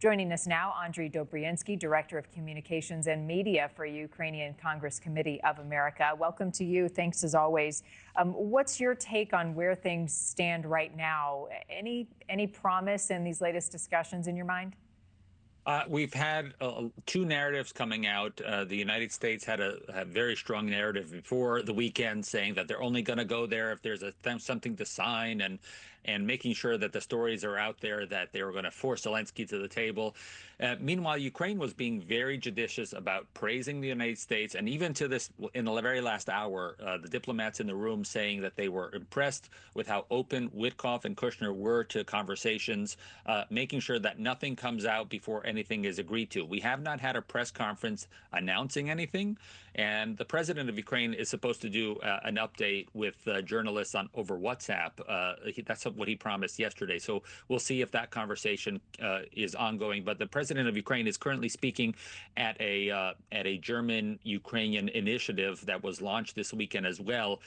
Joining us now, Andrij Dobriansky, Director of Communications and Media for Ukrainian Congress Committee of America. Welcome to you. Thanks as always. What's your take on where things stand right now? Any promise in these latest discussions in your mind? We've had two narratives coming out. The United States had a very strong narrative before the weekend, saying that they're only going to go there if there's something to sign, and making sure that the stories are out there that they were going to force Zelenskyy to the table. Meanwhile, Ukraine was being very judicious about praising the United States, and even to this, in the very last hour, the diplomats in the room saying that they were impressed with how open Witkoff and Kushner were to conversations, making sure that nothing comes out before anything is agreed to. We have not had a press conference announcing anything, and the president of Ukraine is supposed to do an update with journalists over WhatsApp. That's what he promised yesterday. So we'll see if that conversation is ongoing. But the president of Ukraine is currently speaking at a German-Ukrainian initiative that was launched this weekend as well,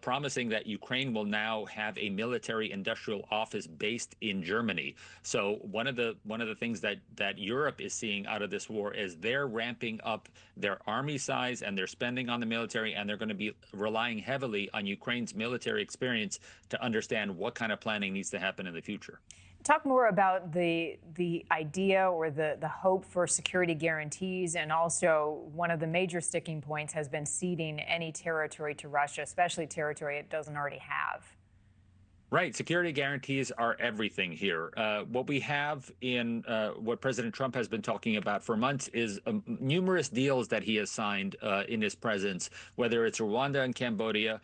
promising that Ukraine will now have a military-industrial office based in Germany. So one of the things that Europe is seeing out of this war is they're ramping up their army size and their spending on the military, and they're going to be relying heavily on Ukraine's military experience to understand what kind of planning needs to happen in the future. Talk more about the idea or the hope for security guarantees, and also one of the major sticking points has been ceding any territory to Russia, especially territory it doesn't already have. Right. Security guarantees are everything here. What we have in what President Trump has been talking about for months is numerous deals that he has signed in his presence, whether it's Rwanda and Cambodia,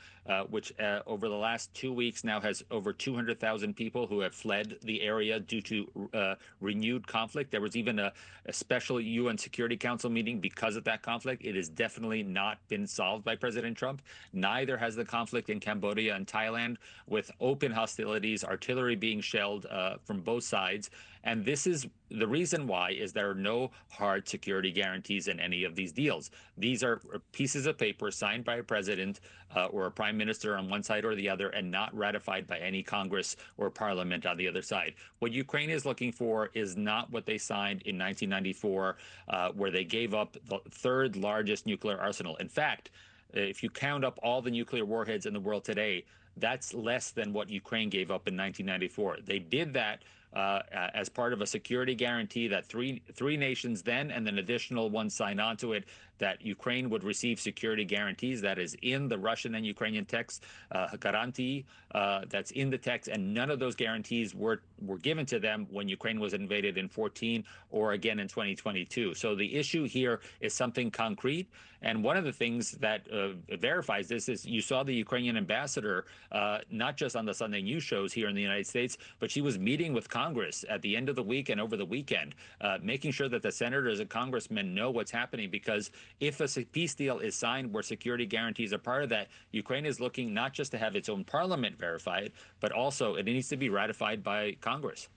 which over the last 2 weeks now has over 200,000 people who have fled the area due to renewed conflict. There was even a special UN Security Council meeting because of that conflict. It has definitely not been solved by President Trump. Neither has the conflict in Cambodia and Thailand, with open hostilities, artillery being shelled from both sides. And this is the reason why is there are no hard security guarantees in any of these deals. These are pieces of paper signed by a president or a prime minister on one side or the other, and not ratified by any Congress or parliament on the other side. What Ukraine is looking for is not what they signed in 1994, where they gave up the third largest nuclear arsenal. In fact, if you count up all the nuclear warheads in the world today, that's less than what Ukraine gave up in 1994. They did that as part of a security guarantee that three nations then, and then additional ones signed on to it, that Ukraine would receive security guarantees. That is in the Russian and Ukrainian text, guarantee, that's in the text, and none of those guarantees were given to them when Ukraine was invaded in 2014 or again in 2022. So the issue here is something concrete. And one of the things that verifies this is you saw the Ukrainian ambassador, not just on the Sunday news shows here in the United States, but she was meeting with Congress at the end of the week and over the weekend, making sure that the senators and congressmen know what's happening. Because if a peace deal is signed where security guarantees are part of that, Ukraine is looking not just to have its own parliament verify it, but also it needs to be ratified by Congress.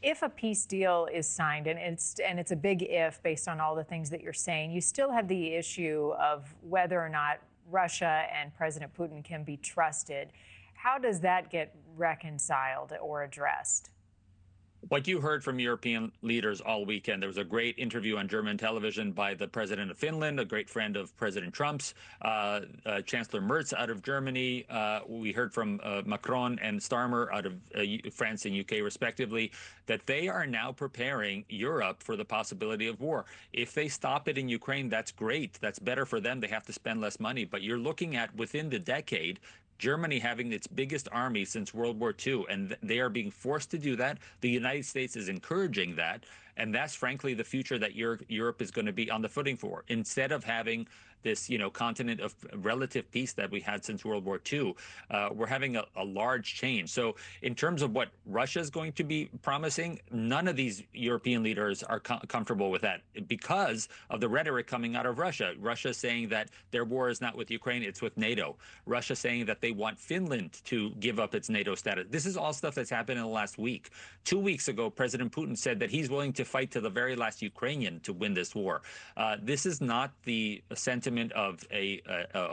If a peace deal is signed, and it's a big if based on all the things that you're saying, you still have the issue of whether or not Russia and President Putin can be trusted. How does that get reconciled or addressed? What you heard from European leaders all weekend, there was a great interview on German television by the president of Finland, a great friend of President Trump's, Chancellor Merz out of Germany. We heard from Macron and Starmer out of France and UK, respectively, that they are now preparing Europe for the possibility of war. If they stop it in Ukraine, that's great. That's better for them. They have to spend less money. But you're looking at, within the decade, Germany having its biggest army since World War II, and they are being forced to do that. The United States is encouraging that, and that's frankly the future that Europe is going to be on the footing for. Instead of having this, continent of relative peace that we had since World War II, we're having a large change. So in terms of what Russia is going to be promising, none of these European leaders are comfortable with that because of the rhetoric coming out of Russia. Russia saying that their war is not with Ukraine, it's with NATO. Russia saying that they want Finland to give up its NATO status. This is all stuff that's happened in the last week. 2 weeks ago, President Putin said that he's willing to fight to the very last Ukrainian to win this war. This is not the sentiment of a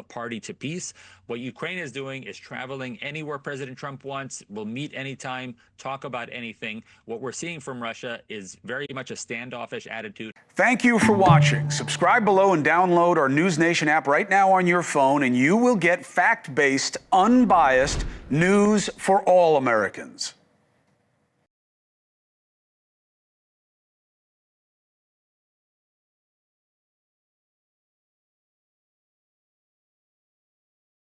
party to peace. What Ukraine is doing is traveling anywhere President Trump wants, will meet anytime, talk about anything. What we're seeing from Russia is very much a standoffish attitude. Thank you for watching. Subscribe below and download our NewsNation app right now on your phone, and you will get fact-based, unbiased news for all Americans.